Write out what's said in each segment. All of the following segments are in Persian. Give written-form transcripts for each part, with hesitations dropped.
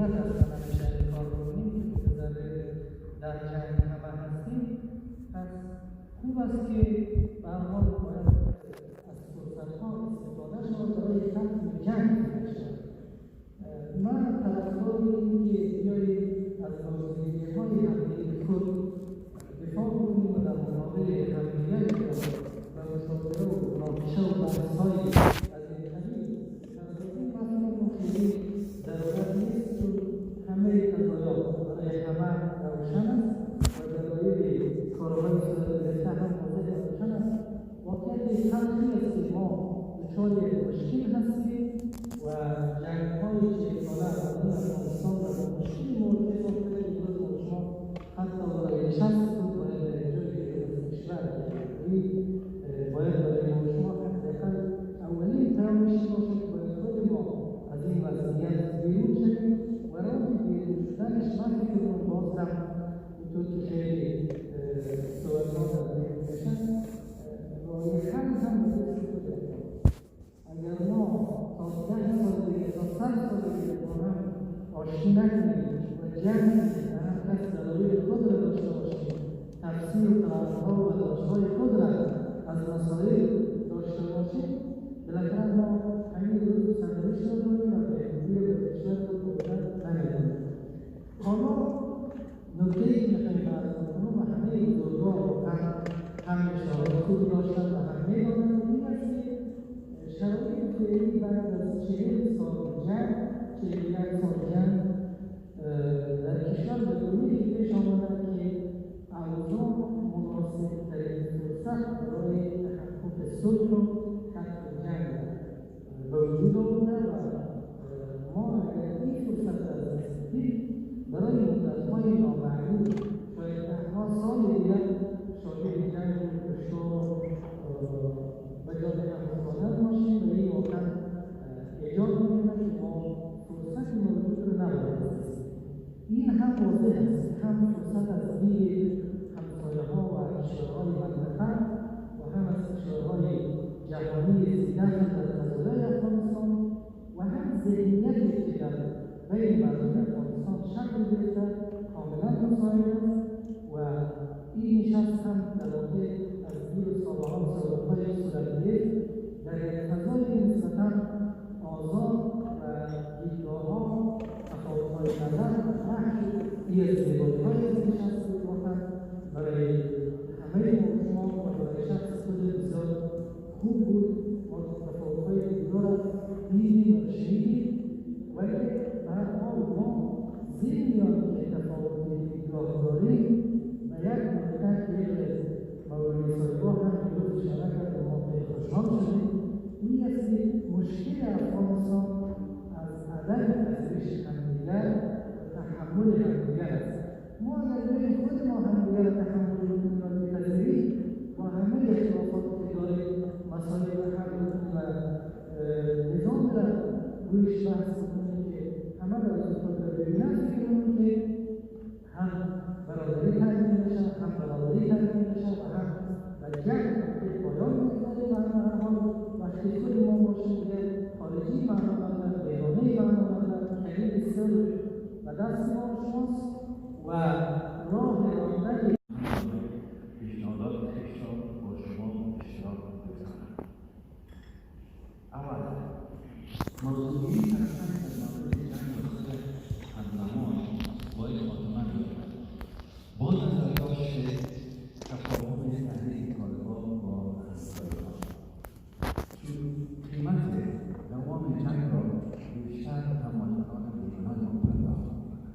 باید اصلا همیشه کار کنیم که در جنگ همه هستیم. پس خوب است که به هر حال باید از فرصت‌ها استفاده شود برای ختم جنگ بشود. من طرفدار این که بیایید از گزینه‌های همدیگه خود دفاع کنیم و در مقابل همدیگر و مشاوره و مناقشه و بحث‌های از این قبیل این مسئله خیلی ضرورت نیست، چون همه قضایا برای همه روشن است و دلایل کارهای صورت گرفته هم واضح و روشن است. واقعیت تلخی است که ما دچار مشکل هستیم و جنگ‌های 40 ساله در افغانستان و مشکلی مورد ساخته که امروز شما حتی برای نشست خود باید در جای کشور باید برای شما حداقل اولین پیامش باشه که باید خود ما از این وضعیت بیرون شویم و راه بیرون شدنش من فکر می‌کنم باز هم اونطور که خیلی صحبت‌ها در این بشن راه حل هم به دست خود اگر ما تا 10 سال دیگه تا 100 سال دیگه با هم آشتی نکنیم و جنگ و هر کس دلایل خود را داشته باشیم، تفسیر و تفسیرها و برداشت‌های خود را از مسائل داشته باشیم، بالاخره ما همین روز سرنوشت را داریم و به امروزی و کشور خود نمی‌دانیم. حالا نکته‌ای که می‌خوایم عرض کنم و همه بزرگان هم اشاره خوب داشتن و همه دانند این است که شرایط فعلی بعد از 40 سال جنگ، 41 سال جنگ در کشور به گونه‌ای پیش آمدند که اوضاع مناسب‌ترین فرصت برای تحقق صلح و ختم جنگ به وجود آورده و ما اگر این فرصت را از دست بدیم برای مدت‌های نامعلوم شاید ده‌ها سال دیگر شاهد جنگ و کشتار و جان هموطنان باشیم و این واقعا ایجاد می‌کند که ما فرصت موجود رو نباید بستیم. این هم واضح است، هم فرصت از دید همسایه‌ها و کشورهای منطقه و هم از کشورهای جهانی دیگر در فضای افغانستان و هم ذهنیتی که در بین مردم افغانستان شکل گرفته کاملا مساعد است و این نشست هم در واقع از دور سالها صحبت‌های صورت گرفت در یک فضای نسبتاً آزاد و دیدگاه‌ها تفاوت‌های نظر مطرح شد. این از زیبایی‌های از نشست واقعاً برای همه شما و برای شخص خود بسیار خوب بود. ما تفاوت‌های دیدگاه را دیدیم و شنیدیم، ولی به هر حال ما ذهنیان که تفاوت دیدگاه داریم و یک نکته که مولوی صاحب‌ها هم امروز اشاره کرد و ما خیلی خوشحال شدیم، این است که مشکل افغانستان از عدم پذیرش همدیگر و تحمل همدیگر است. ما اگر بین خود ما همدیگر را تحمل کنیم و بپذیریم با همه اختلافاتی که داریم مسائل را حل کنیم و نظام را رویش بحث کنیم که همه را از خود را ببینن، فکر کنیم که هم برادری تامین بشه، هم برادری تامین بشه و هم جنگ به پایان می‌رسد. و هر حال وقتی خود ما باشیم که خارجی معاملات بیرونی معاملات خیلی بسیار و دست ما شماست و راه راندن پیشنهادات خویشتان با شما اشتراک بگذارم. اول موضوعی هستند از مورد جنگ خود همزمان باید خاتمه بیابد با نظرداشت تفاهم تحریک طالبان با همسایه‌ها، چون قیمت دوام جنگ را بیشتر هموطنان بیگانه ما پرداخت می‌کنند.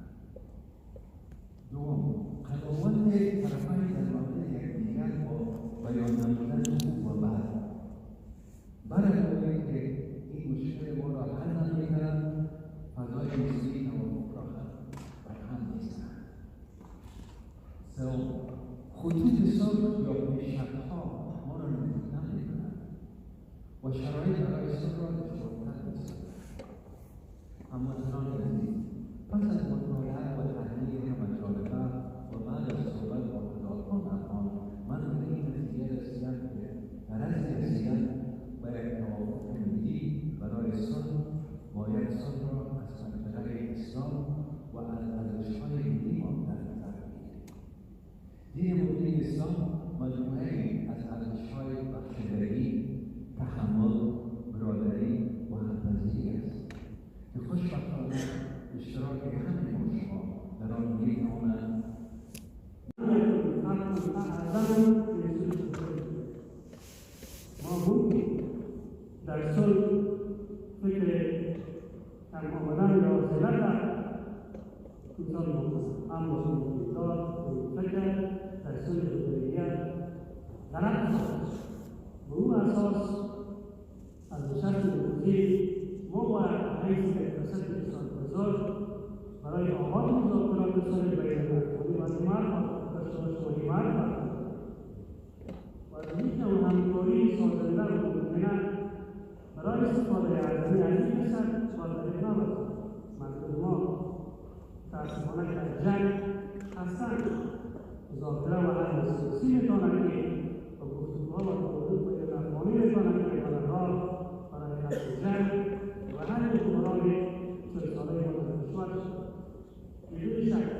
دوم، قضاوت طرفین در مورد یکدیگر با بیان نمودن خوب و بد برای که این مشکل ما را حل نمی‌کنند کم آمدن یا ذلت در انسان مختص هم با دیدار و فکر در سوی بزرگیت طرف ساخته به اون اساس از نشست موضوعی ما باید حیث اقتصاد اقتصاد بزرگ برای آغاز مذاکرات سر بین المللی و حمایت داشته باشیم و حمایت کنیم و از این نوع همکاری سازنده و ممکنه برای استفاده از این رسد با طریق نباشد. مردم ما متاسفانه که در جنگ هستند مذاکره و حل سیاسی میتوانند که با گفتگوها و توافق بین افغانی میتوانند که برای حل جنگ و حل بحران 40 ساله ما در کشور شد. بدون شک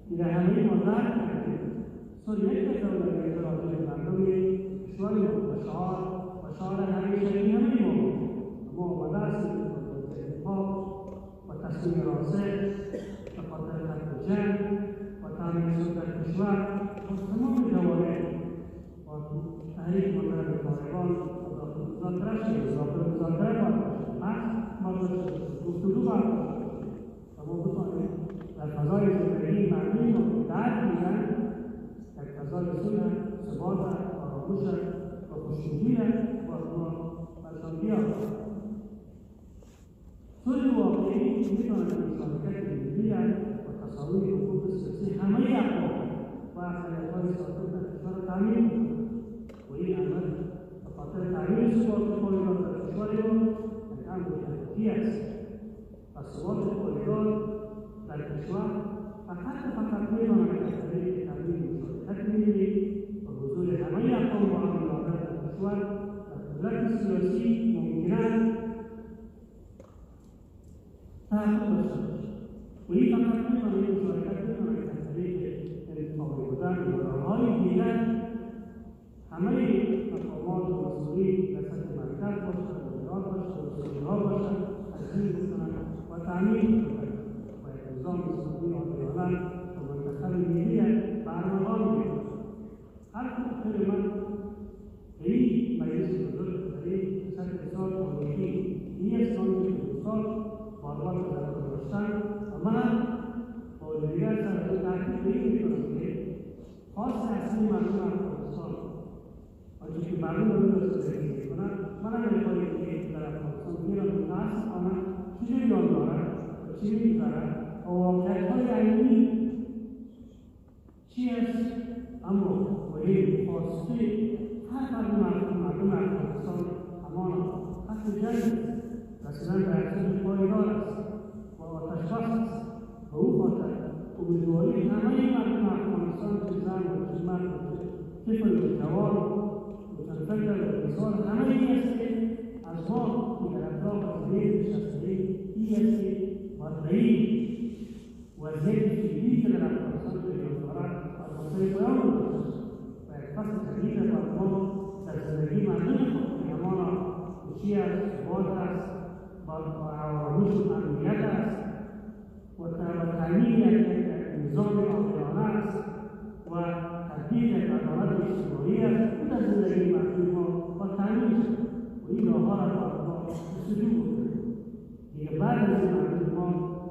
این همه ما درک کردیم سوریه که دولت راجع مردم کشور ما شعار همیشگی همه ما آمده هستیم و تصمیم راسخ به خاطر ختم جنگ و تامین سلطه کشور و تمام جوانب و تحریک مطلب طالبان مذاکره شد مذاکره گفتگو باید و ما بتوانیم در فضای زندگی مردمی رو درک میزن در فضای صلح ثبات آرامش و خوشنودی و برشان بیاورد. صلح واقعی میتواند مشارکت ملی و تصاویر حقوق سیاسی همه اقوام و اقلیت‌های ساکن در کشور را تامین کند و این عمل به خاطر تامین ثبات پایدار در کشور ما یک امر حیاتی است و ثبات پایدار در کشور فقط میتواند از طریق تامین مشارکت ملی و حضور همه اقوام و عاملان در کشور در قدرت سیاسی ممکن است تحقق داشته باشد و این فقط میتواند مشارکت میتواند از طریق انتخابی بودن و راههای دیگر همه مقامات و مسئولین در سطح مرکز باشد وزارات باشد و مسئولین‌ها باشد تشکیل بکنند و تعمیر کنند و یک نظام اسلامی عادلانه و منتخب ملی برنامه‌ها می‌باشد. هر خیلی من به این مجلس بزرگ در این سطح سال تاریخی این اسلامی دوستان باربار تذکر داشتن و من با دیگر سرزده تحقیق به این میکنم که خواست اصلی مردم افغانستان آنچه که مردم رو زندگی میکنن من اگر میخواهیم که در افغانستان میرم متاسفانه چجوری آن دارد و چی میگذرد و واقعیت‌های عینی چی است اما با این خواسته هر مردم افغانستان همان حتی جنگ رسیدن به احساس پایدار است و آتش‌بس است و او خاطر امیدواری همه مردم افغانستان که زن و مرد و طفل و جوان متفکر و بسیار همه این است که از ما که در اطراف از دیر نشسته‌ایم این است که باید وضعیت فعلی که در افغانستان پیدا دارد از واسطه بیان باشد و یک فصل جدید بر ما در زندگی مردم خود که همان خوشی است ثبات است و آرامش و امنیت است و تامین یک نظام عادلانه است و تطبیق عدالت اجتماعی است او در زندگی مردم ما و تامین شد و این راه‌ها را باید ما جستجو بکنیم دیگه بعد از این مردم ما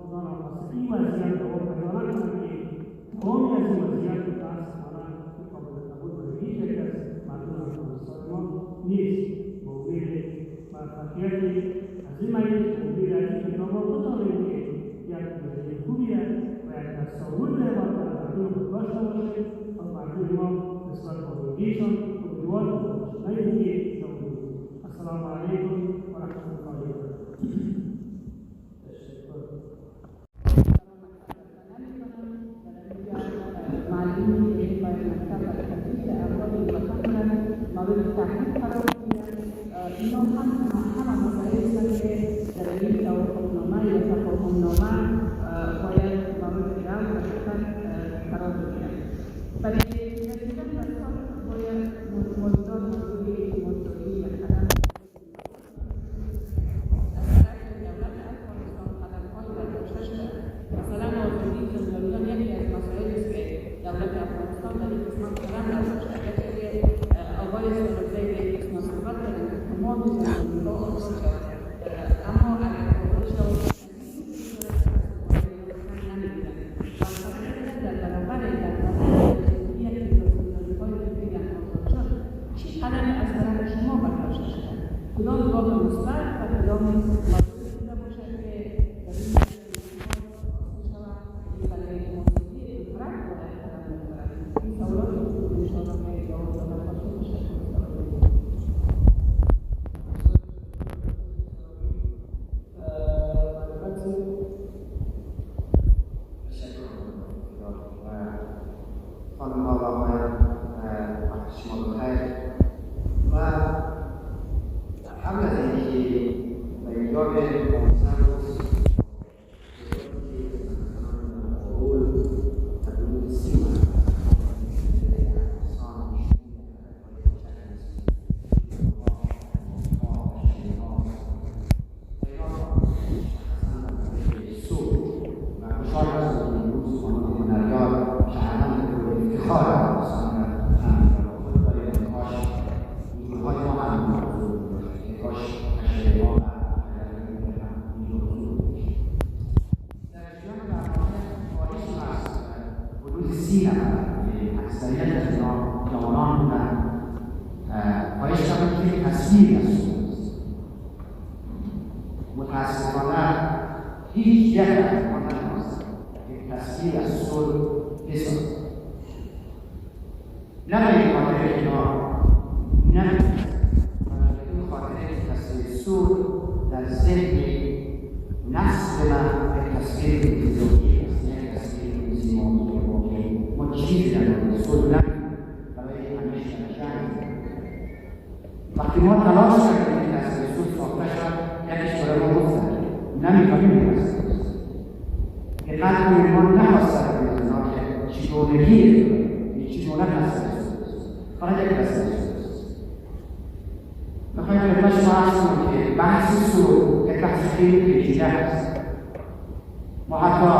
خدا ناخواسته این وضعیت را پیدا نکنند که قومی از این وضعیت متاسفانه قابل قبول و هیچ یک از مردم افغانستان ما نیست با امید موفقیت از این مجلس امید است که ما بتوانیم که یک وضعیت خوبی است و یک تصور نباید در مردم خود داشته باشیم و مردم ما نسبت به آزادیشان امیدوار باشیم نه اینکه ناامید. السلام علیکم و رحمة الله وبرکاته. معلم 30 نفر اکثریت از اینا جوانان بودن خواهش کردم که تصویر از صلح است. متاسفانه هیچ یک از ما نتوانست یک تصویر از صلح بسازد. نه به این خاطر که اینا نمی‌تونستند، بلکه به این خاطر که تصویر صلح در ذهن نسل من به تصویر انتظامی است، نه تصویر انتظامی واقعی. ما چیزی در مورد صلح ندیدیم، برای همیشه در جنگ. وقتی ما تلاش کردیم که تصویر صلح ساخته شد، یکیش برای ما گفتن نمی‌فهمیم این تصویر صلح. دقت کنید ما نخواستن بزنان که چگونگی چگونه تصویر صلح است. فقط یک تصویر صلح است. می‌خوایم خدمت شما عرض کنم که بحث صلح یک بحث خیلی پیچیده است. ما حتی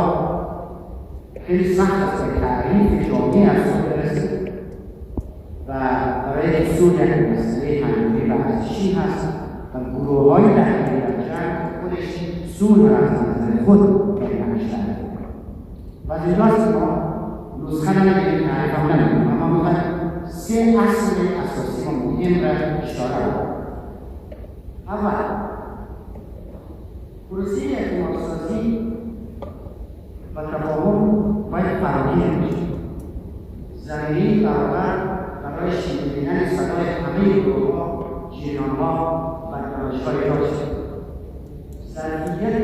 خیلی سخت است به تعریف جامعی از صلح برسیم و برای صلح یک مسئله حقیقی و ارزشی هست و گروه‌های درگیر در جنگ خودش صلح را از نظر خود بهره‌مند کرده و از اینجاست ما نسخه نمی‌گیریم، تعریف هم نمی‌کنیم، اما می‌خوایم 3 اصل اساسی و مهم را اشاره کنیم. اول، پروسه اعتمادسازی و تفاهم باید فراگیر بشه. زمینه‌ای برابر برای شنیدن صدای همه گروه‌ها، جریان‌ها و دانش‌های داشته. ظرفیت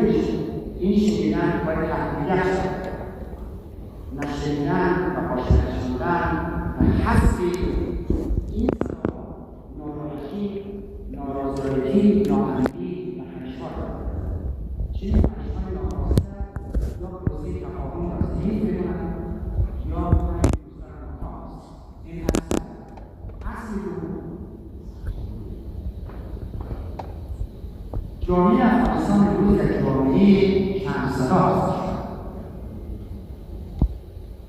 این شنیدن باید تحمیلیت شد. نشنیدن و پاشنه شدن و حذف این صداها ناراحتی، نارضایتی، ناامنی و خشم‌ها دارد. چنین خشم‌های ناخواسته یا پروسه تفاهم را ضعیف می‌کنند یا مستقیم‌هاست. این هست اصل دوم. جامعه افغانستان امروز یک جامعه چند صداست.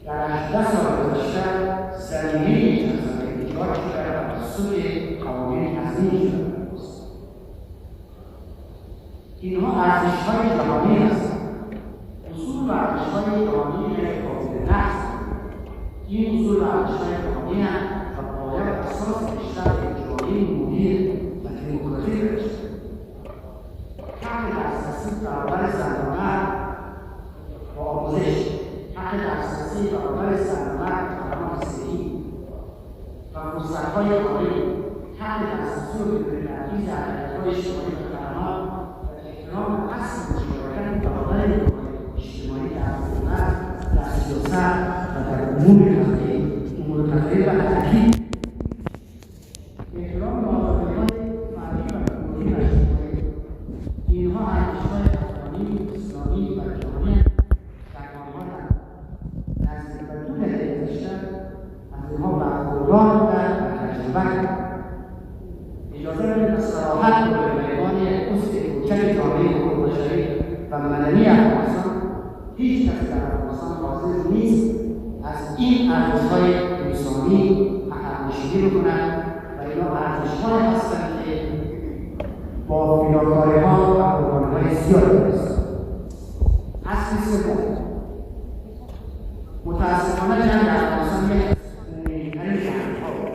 در 18 سال گذشته زمینه چند صدایی ایجاد شده و توسط قوانین تصمیم شده. اینها ارزش‌های جهانی هستند. اصول و ارزش‌های جهانی غیر قابل نقض. این اصول و ارزش‌های جهانی و باید اساس بیشتر جامعه مدیر و دموکراتیک باشد. حق دسترسی برابر زن و مرد با آموزش، حق دسترسی برابر زن و مرد به خدمات صحی و فرصت‌های کاری، حق دسترسی و بدون ظرفیت‌های اجتماعی به خدمات و احترام اصل مشارکت برابر اجتماعی در حکومت، در سیاست و در امور تغییر و تحقیق. احترام به آزادی‌های فردی و حقوقی و اجتماعی. اینها ارزش‌های افغانی، اسلامی و جهانی در آنها نزدیک به طول گذشته از اینها برخوردار بودند و تجربه کردند. اجازه بدید به صراحت به عنوان عضو کوچک جامعه حقوق بشری و مدنی افغانستان هیچ کس در افغانستان حاضر نیست از این ارزش‌های انسانی حق‌نشینی بکند و اینا ارزش‌هایی هستند که با فداکاری‌ها و قربانی‌های زیادی هستند. اصل سوم، متأسفانه جنگ در افغانستان یک عمومی‌ترین جنگ‌ها بود.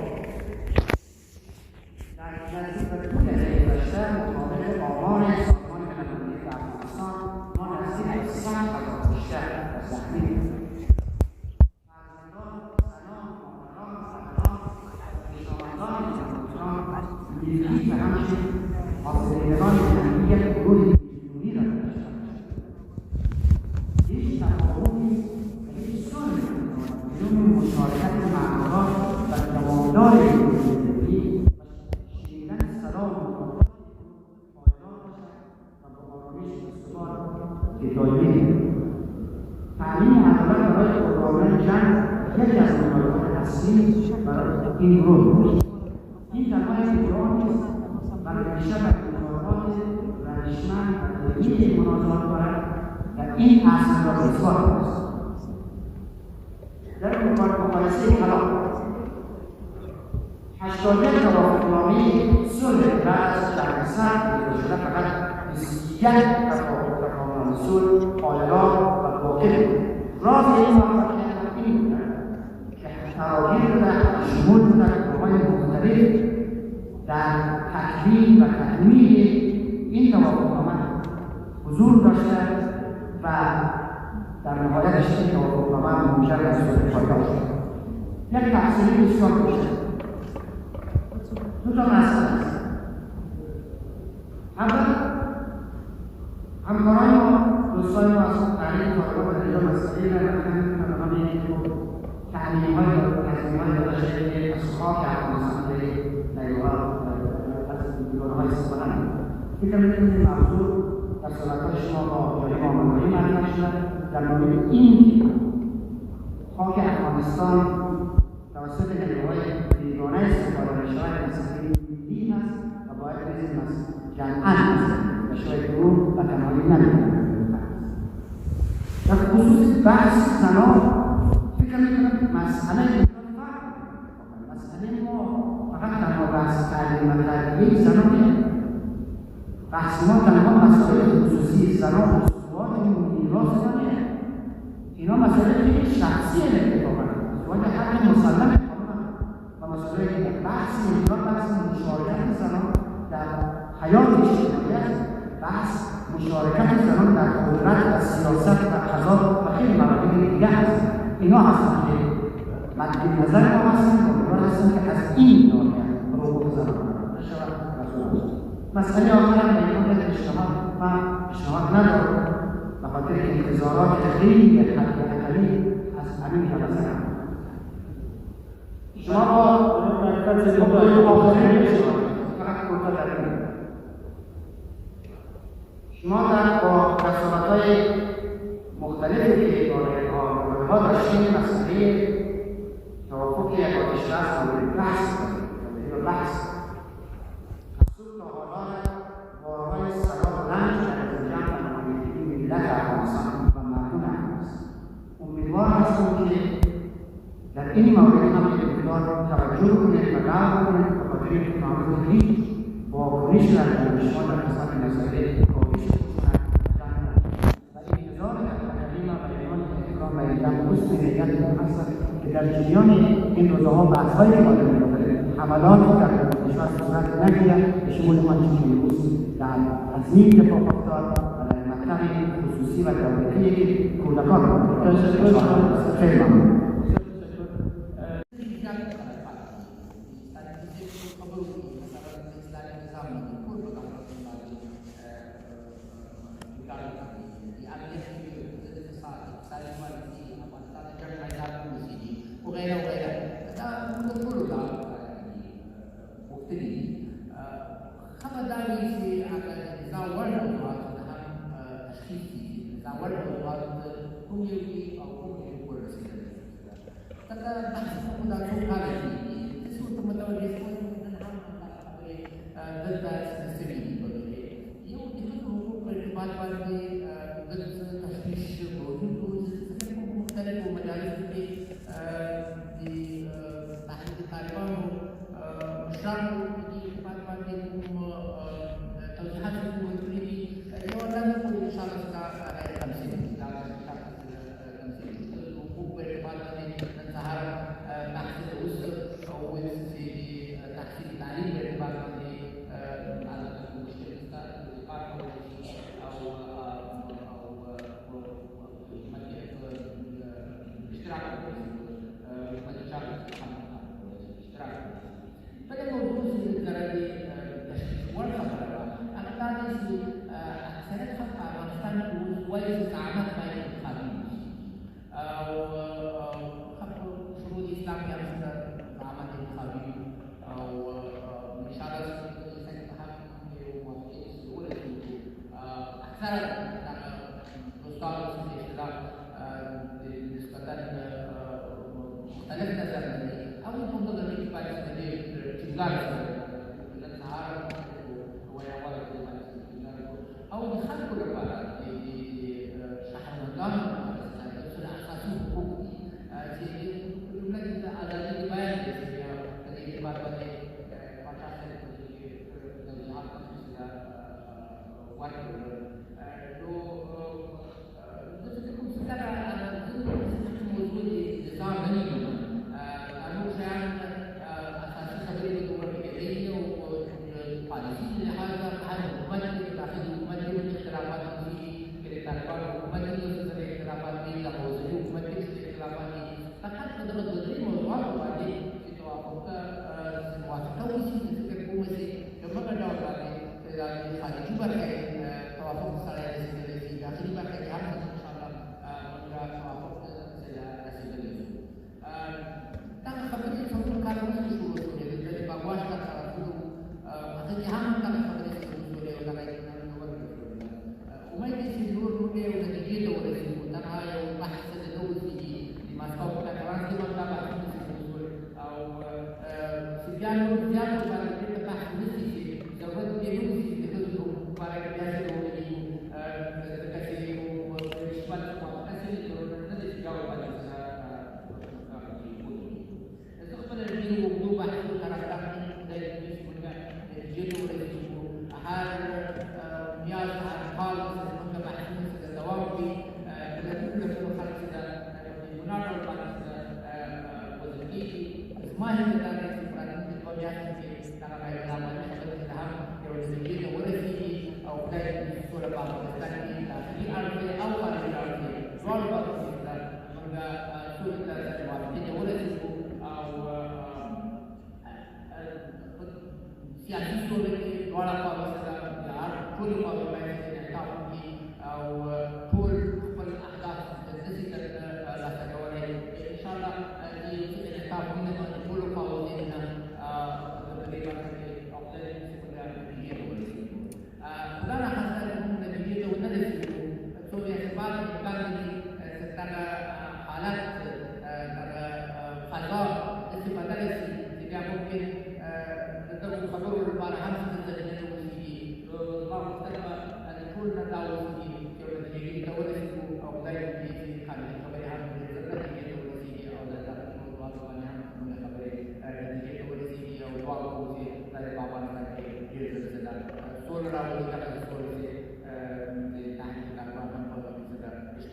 در نزدیک به طول گذشته مطابق آمار سازمان ملل متحد در افغانستان ما نزدیک به 100,000 کشته و زخمی داریم. فرزندان، زنان، مادران، خواهران و خویشاوندان جنگجویان ملی و همچنین آفریقایان جنگی یک گروه میلیونی را داشته باشند. هیچ تفاهمی و هیچ صلحی بدون مشارکت معنادار و دوامدار گروه ملی و شنیدن صدا و مطالبات پایدار باشد و با آرامش استوار دائمی. تأمین عدالت برای قربانیان جنگ یکی از مطالبات اصلی برای این گروه. این تنها یک ادعا نیست، بلکه بیشتر بر مطالبات رنجمند و علمی مناظرات دارد و این اصل را اثبات است. در مقایسه کلام 81 توافقنامه صلح بعد از جنگ سرد اجرا شده، فقط 21 توافقنامه صلح پایدار و باقی بود. راز این موفقیت این بود در تکوین و تکمیل این توافقنامه حضور داشته و در نهایتش این توافقنامه منجر به صلح پایدار شد. یک تفسیری بسیار روشن. دو تا مسئله است. اول همکاران ما، دوستان ما از تحلیل طالبان در اینجا مسئله تحلیل‌های داشته از خاک افغانستان در از بیرون‌های استفاده نمید. فکر می‌کنم این موضوع در صحبت‌های شما با جالب آمریکایی مطرح شده در مورد این خاک افغانستان توسط نیروهای بیگانه استفاده می‌شود مسئله ملی هست و باید بزنیم از جمعاً و شاید او و تمامی نمی‌کنه. در خصوص بحث زنان فکر می‌کنم مسئله ما فقط تنها بحث تعلیم و تربیه زنان بحث ما تنها مسائل خصوصی زنان و ازدواج و میراث زنانه. اینا مسائل خیلی شخصی اتفاقا ازدواج حق مسلم قانون و مسائل دیگر. بحث میراث بحث مشارکت زنان در حیات اجتماعی است. بحث مشارکت زنان در قدرت و سیاست و قضا و خیلی مواردی دیگر است. اینا هستن که مد نظر ما هستن و هستن که از این ناحیه حقوق زنان مسئله آخر هم به این پیشنهاد ندارم به خاطر انتظارات خیلی حداقلی از همین جلسه هم شما با تصورات‌های مختلفی که با داشتیم مسئله توافق یک آتش‌بس مورد بحث تا حالا بارهای سراب رنج در جمع نمایندگی ملت افغانستان و مردم افغانستان. امیدوار هستم که در این مورد هم اقتدار توجه کنید و غور کنید به خاطر اینکه نامزد هیچ واکنش در شما در قسمت مسائل کافی شد و انتظار تکلیما و ایمان احترام و ایدم حسن نیت هستند که در جریان این روزها بحث‌های حملات در کشور صورت نگیرد به شمول آنچه که امروز در تصمیم اتفاق افتاد و در مطلب خصوصی و دولتی که کودکان خیلی ممنون.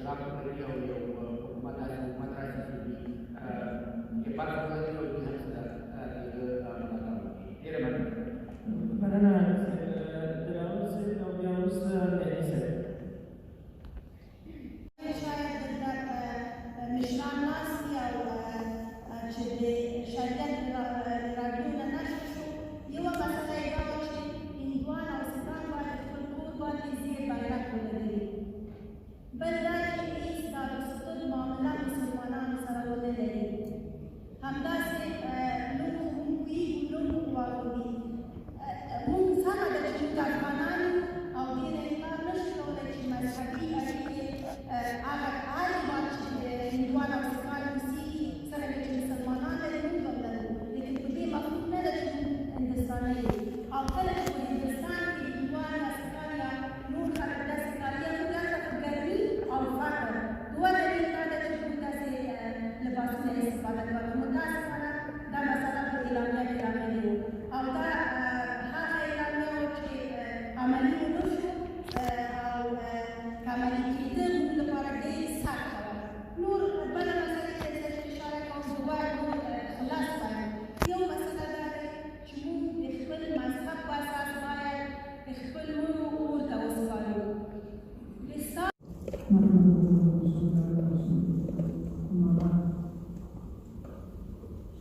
dalam beliau hukuman rajin ini kepada beliau dengan sudah tidak mana. Karena dalam setiap yang usaha dari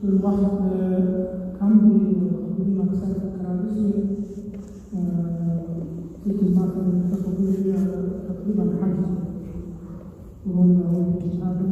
الواحد عندي تقريبا سنة كراديسي في المعرض تقريبا حجز وهو هذا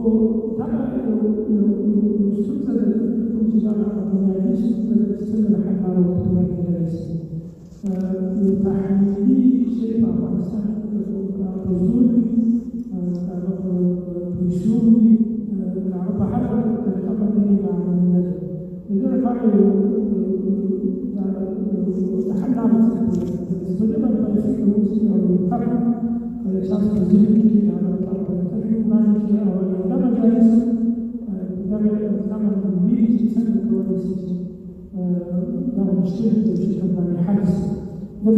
وطبعا يستخدم التجارة العمومية يستخدم الحضارة والتجارة تحليلي شيء في أفغانستان بزودي بيشوفي بحضر الطريقة المدنية عن لذلك تحدث بالنسبة للبيسيك الموسيقى والطبع شخص مزيد على الطرف التفكير مالك أو الدم جالس دم ميت سنة كويس له مشكلة بشكل حدث ده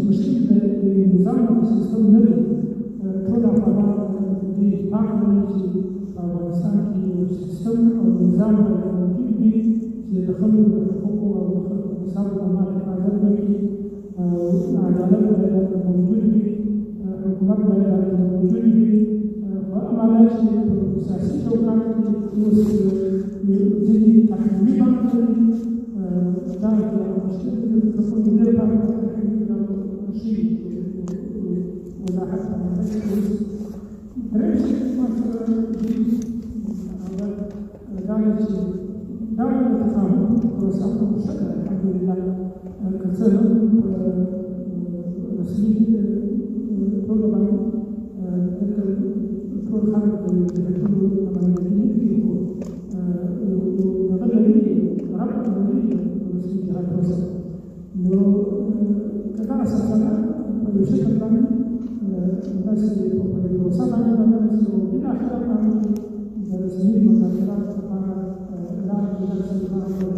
مشكلة النظام السيستم المدني كل أفراد في بعض أفغانستان في السيستم أو النظام الموجود به يدخل الحقوق أو نظام الأموال العالمي عدالة الموجود به حكومات الموجود به وأمانات سياسية وكانت يجري تحميلا ذلك المشكلة تكون لها شيء ولا حتى ذلك دعوة التفاهم ورسالة مشكلة الحمد لله كثيرا رسمي طلبا كل خلق يدخلوا عمليين فيه ونظري ربط عملية رسمي هذا الوسط كذا أساسا بشكل كامل الناس وصلنا إلى الناس وإلى آخره رسمي مذاكرات لا يجوز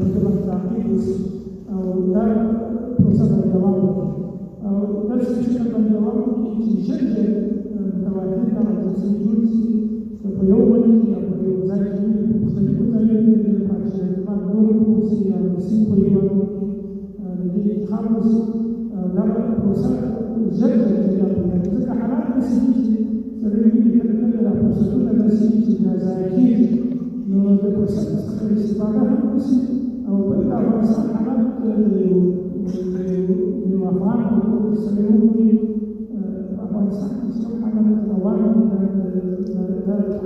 تجربة تعقيد أو لا توصل للدوام أو درس بشكل الدوام يشجع متواجدين على التسجيل في يوم أو ذلك مختلف ذلك عشان نور كوسي مسيب يوم الذي خامس لا توصل جد إذا حالات مسيج سبيل كذا لا توصل مسيج زاكيد لو توصل استفادة مسيج أو بدأ توصل حالات لوفاة سبيل أفغانستان سبحان الله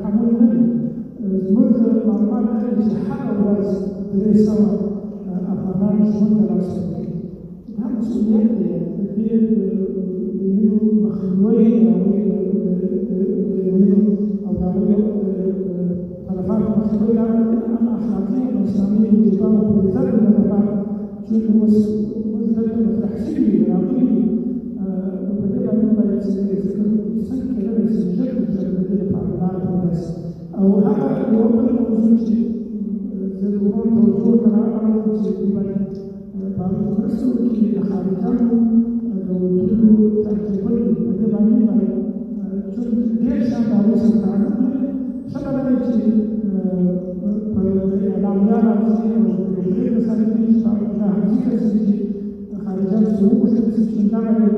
تحمل منذ معلومات الاتحاد الذي سوى أفغان شمال العسكري هذا مسؤوليات منه مخلوية أو طلبات مخلوية أخلاقية وإسلامية وجدارة ولذلك لما شفت مزدلة تحسيني العقلي وبدأ من يسكن كلام يسجل بدأ على الناس أو هذا هو الموضوع زي توجه أنا بعض الرسول كي خارجان لو تلو ترتيبي بدأ من شفت غير شان دارس التعلم شغلة يجي العميان عزيزي وغير مساعدين شغلة عزيزي خارجان سوق وشتى نعمل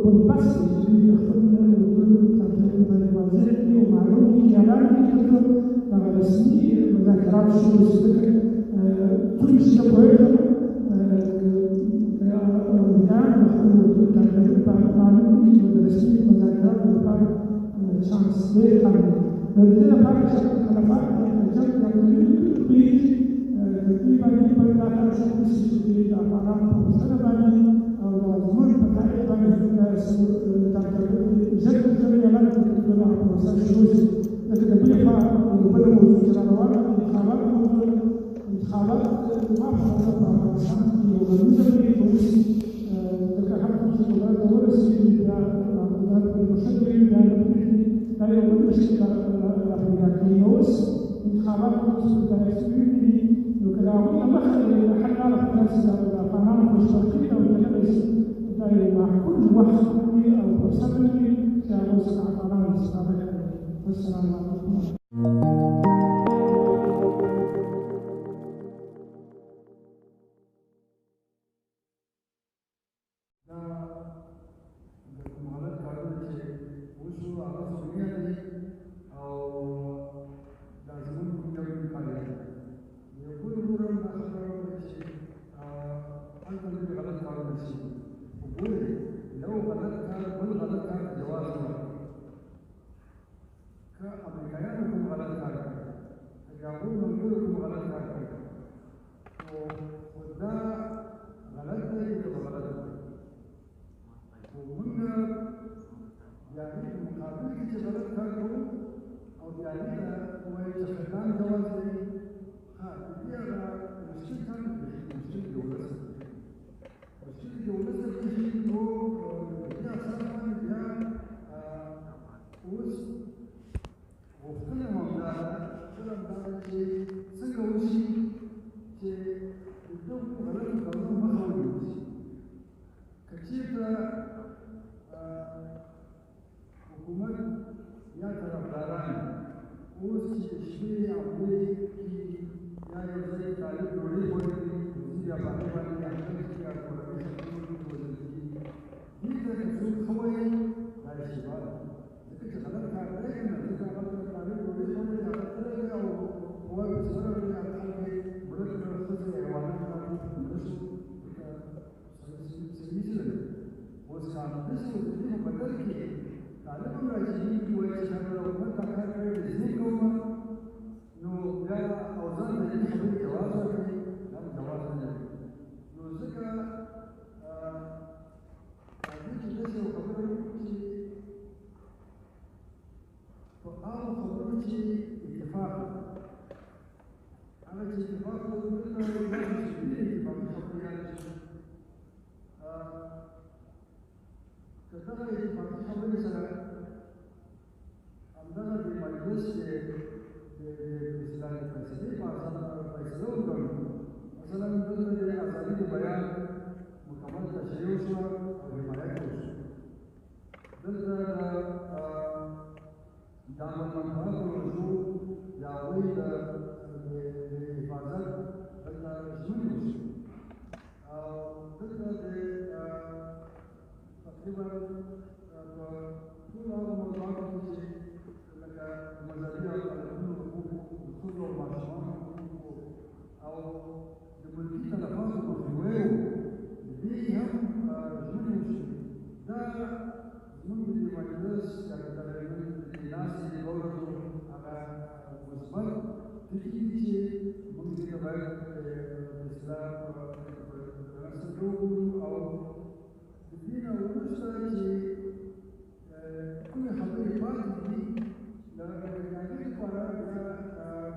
والبحث اللي يخدمنا وكل ترتيب وظيفتي ومعلومي إعلامي كله رسمي مذاكرات شغل الذكر كل شيء بويته الآن وكل ترتيب معلومي ورسمي مذاكرات وكان شانس غير كامل لذلك كان شكل خلافات جد بيج تقريبا لا تعرف في الأفعال المستقبلية أو الظروف التاريخية جد الجميع لا تقدر لكن بيها يبدو موجود جنوات انتخابات ما حصلت في أفغانستان في تونس تكحكم شغلات ورسي المشكلة لا يوجد مشكلة في تونس انتخابات تونس وكلاوي أمخر حتى على الناس القناة المشتركة والجلسة مع كل واحد أو مسؤول كمسؤول عن قناة المستقبل. والسلام عليكم. اعلان جواز لري ها د دې هغه مشکل کار دی مشکل د ولس مشکل د ولس دی نو د دې اساس باندې بیا اوس غوښتنه همدا ده چې څنګه وشي چې د دغو غلطو کارونو مخه ونیول شي که چېرته حکومت یا طرفداران اوس چې د شپې حملې کېږي یا یو ځای طالب ډوډۍ خوړلې وزیر یا باندې باندې احمد چې یا کورنۍ شخصونه وژل کېږي دې ته که څوک ښه وایي دا اشتباه ده ځکه چې غلط کار دی که نه ځکه هغه طالب ډوډۍ خوړلې هغه تللی او وایي ورسره دی هغه خلک یې مړه کړه ښځې حیوانات باندې مړه شو ځکه صحیح څه ده اوس که همداسې اوس د دې په بدل کې طالب هم راځي وایي چې هغه حکومت دا کار کړی دی زه کوم نو بیا او ځان ته دې خبرې جواز ورکړي دا هم جواز نه لري نو ځکه راځي چې داسې یو خبره وکړو چې په هغو خبرو چې اتفاق هغه چې اتفاق وکړو دلته اتفاقي خبرې یادې شي که دغه اتفاقي خبرې سره همدغه د مجلس د اصلاح فیصلې په اساس فیصله وکړو مثلا دلته د ازادي د بیان مکمل تشریح وشوه او حمایت وشو دلته د عامه رجوع یا هغوی د حفاظت دلته ژمنې وشو او دلته د تقریبا په ټولو هغو موضوعاتو کې چې لکه مذهبي او قانوني حقوقو د ښځو او ماشومانو حقوقو او د ملکي تلفاتو مخنیوی و د دې هم ژمنې وشوې دا زموږ د دې مجلس یا د دې ناستې د ورځو هغه مثبت ټکي دي چې موږ دې ته باید د اصلاح په رسم وګورو او د دې نه وروسته چې کومې خبرې پاتې دي د هغې لپاره بیا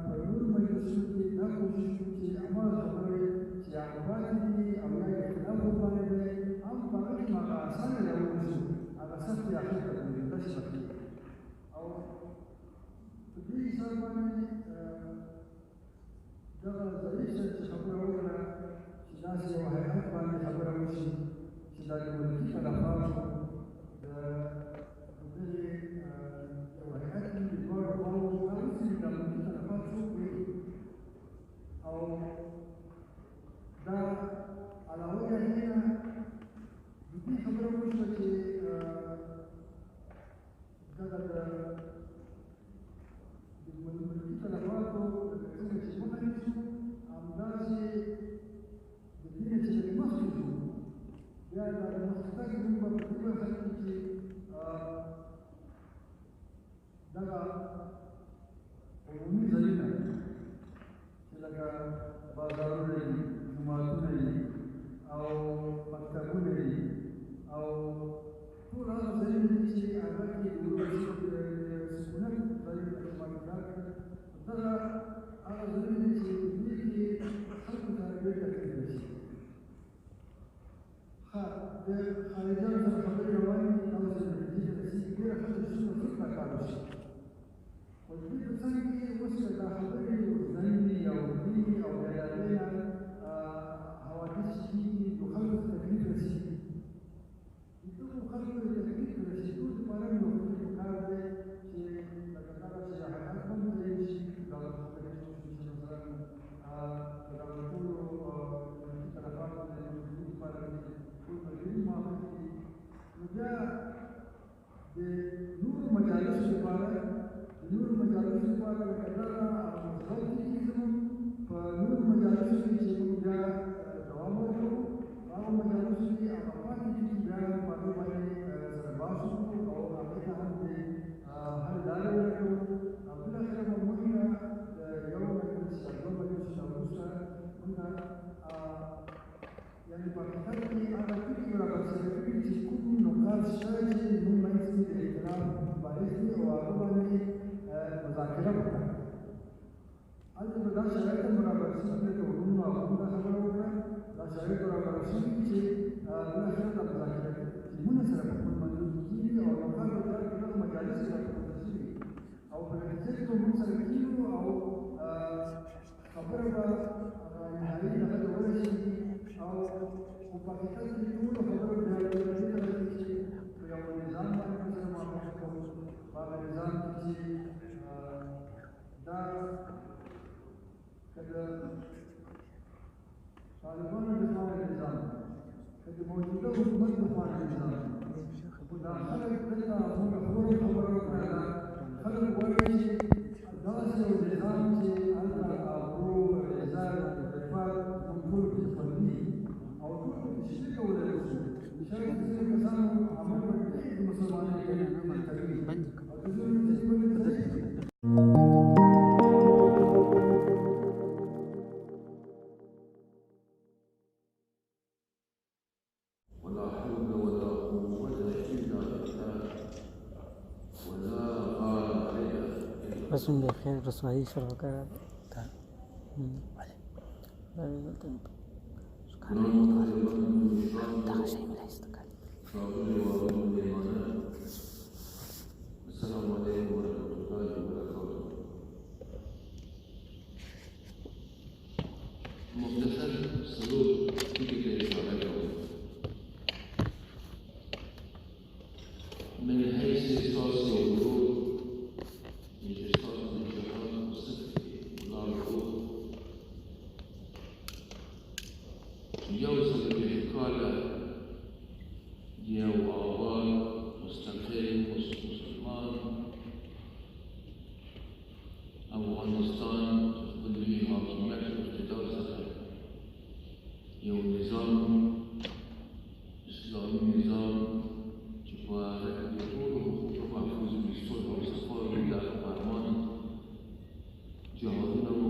په نورو مجلسونو کې دا کوشش وکړو چې هماغه خبرې چې هغه پاتې دي او یا اختلاف ورباندې دی هم په هغه کې هغه اسانه راووځو هغه سختې اخر ته تشبه کړي او په دې حساب باندې دغه ضعیف صاحب چې خبره وکړه چې داسې یو هیئت باندې خبره وشي چې دا د ملکي تلفاتو د دغې یو هیئت وي د دواړو خواوو هغه چې د ملکي تلفات څوک وي او دا علاوه د هغې نه د دې خبره وشوه چې دغه د ملکي تلفاتو څنګه چې مخه نیسو همداسې د دې نه چې لږ مخکې ځو بیا دا د مخکې تګ موږ به په دې برخه کې چې دغه عمومي ځایونه چې لکه بازارونه دي جوماتونه دي او مکتبونه دي او ټول هغه ځایونه دي چې هغه کې د سکونت ځایونه شمال کړل دغه هغه ځایونه دي چې دې کې خلکو ته ډېر تکلیف شي د خارجيانو سره خبرې روانې دي او چې نتیجې ته رسېږي ډېره ښه ده چې څومره څوک دا کار وشي خو د دې په څنګ کې اوس که دا خبرې اوږدنې وي او اوږدې وي او بیا د هغې نه حوادث کېږي نو خلکو ته تکلیف رسېږي د دغو خلکو د تکلیف ته رسېدو دپاره مې یو فکر پکار دی چې لکه دغه چې حیات هم ځای شي دا خبرې وشي چې مثلا که دغه ټولو ملکي تلفاتو د مخنیوي لپاره نو بیا د نورو مجالسو لپاره لکه دغه مثبت دي چې زموږ په نورو مجالسو کې چې موږ بیا دوام ورکړو په هغو مجالسو کې هغه پاتې دي چې بیا په هغې باندې سره بحث وکړو او هغې ته هم د حل لارې ورکړو او بالاخره به موږ د یو مجلس یا دوه مجلسو نه وروسته موږ یعنې په حقیقت کې هغه ټکي رابرسېره کړي چې کوم نقاط شته چې زموږ منځ کې د اختلاف باعث دي او هغه باندې مذاکره وکړو شرایط برابر شي د علومو او د خبرو وکړه دا شرایط برابر شي چې بالاخره د مذاکرات ټیمونه سره په خپل منځ کې کېږي او د خلکو د دغه مجالس راټول شي او په نتیجه کې موږ سره کېږو او خبره به نهایي دغه ورشي او په حقیقت کې ټولو خبرو بیا دې ته رسېږي چې په یو نظام باندې سره موافقه کوو په هغه نظام کې چې دا که د طالبانو د خوا نظام که د موجوده حکومت د خوا نظام دا خلک دلته موږ خبره وکړه دا خلک وایي چې داسې یو نظام چې هلته آبرو عزت عفت موږ ټولو کې خوندي او ټولو کې شي کولی شو شاید ځینې کسانو عمل وکړي د مسلمانانو کوي او د ځینو بس उन खैर रसवाई शुरू करा था يوصل بحكالة ديو آباد مستقل مسلمان أفغانستان تقبل به حاكمية الاقتدار سفر يو نظام إسلامي نظام جفاء يطول حقوق محفوظ بالصلح والصفاء بالله الرحمن جهادنا